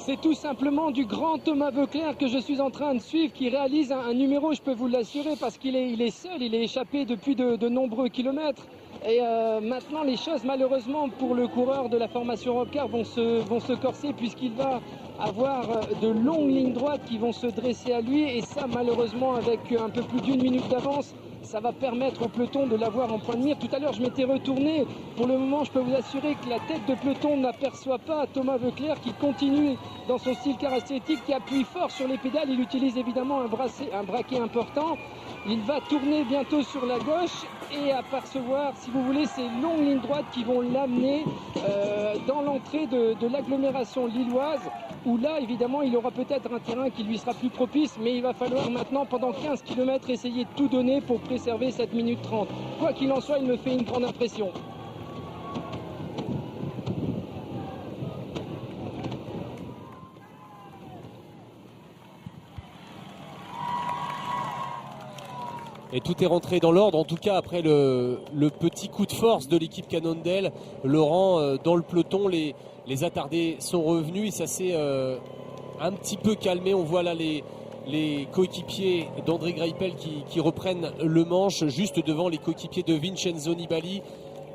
C'est tout simplement du grand Thomas Voeckler que je suis en train de suivre, qui réalise un numéro, je peux vous l'assurer, parce qu'il est seul, il est échappé depuis de nombreux kilomètres. Et maintenant, les choses, malheureusement, pour le coureur de la formation Europcar vont se corser, puisqu'il va avoir de longues lignes droites qui vont se dresser à lui. Et ça, malheureusement, avec un peu plus d'une minute d'avance, ça va permettre au peloton de l'avoir en point de mire. Tout à l'heure, je m'étais retourné. Pour le moment, je peux vous assurer que la tête de peloton n'aperçoit pas Thomas Voeckler, qui continue dans son style caractéristique, qui appuie fort sur les pédales. Il utilise évidemment un braquet important. Il va tourner bientôt sur la gauche et apercevoir, si vous voulez, ces longues lignes droites qui vont l'amener dans l'entrée de l'agglomération lilloise, où là, évidemment, il aura peut-être un terrain qui lui sera plus propice, mais il va falloir maintenant, pendant 15 km, essayer de tout donner pour préserver cette minute 30. Quoi qu'il en soit, il me fait une grande impression. Et tout est rentré dans l'ordre, en tout cas après le petit coup de force de l'équipe Cannondale. Laurent, dans le peloton, les attardés sont revenus et ça s'est un petit peu calmé. On voit là les coéquipiers d'André Greipel qui reprennent le manche juste devant les coéquipiers de Vincenzo Nibali.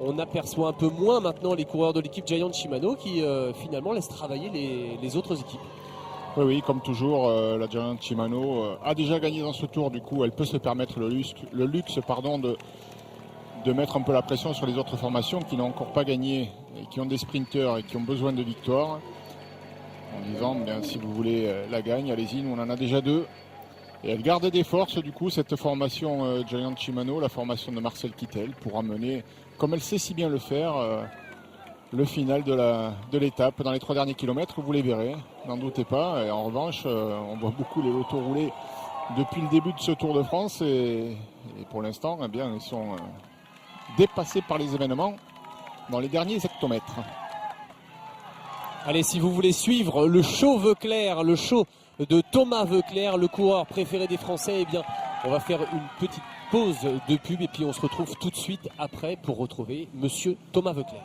On aperçoit un peu moins maintenant les coureurs de l'équipe Giant Shimano qui finalement laissent travailler les autres équipes. Oui, comme toujours, la Giant Shimano a déjà gagné dans ce tour. Du coup, elle peut se permettre le luxe de mettre un peu la pression sur les autres formations qui n'ont encore pas gagné et qui ont des sprinteurs et qui ont besoin de victoires. En disant, bien, si vous voulez la gagne, allez-y, nous on en a déjà 2. Et elle garde des forces, du coup, cette formation Giant Shimano, la formation de Marcel Kittel, pour amener, comme elle sait si bien le faire, le final de l'étape dans les 3 derniers kilomètres, vous les verrez, n'en doutez pas. Et en revanche, on voit beaucoup les lotos rouler depuis le début de ce Tour de France et pour l'instant, eh bien, ils sont dépassés par les événements dans les derniers hectomètres. Allez, si vous voulez suivre le show Voeckler, le show de Thomas Voeckler, le coureur préféré des Français, eh bien, on va faire une petite pause de pub et puis on se retrouve tout de suite après pour retrouver Monsieur Thomas Voeckler.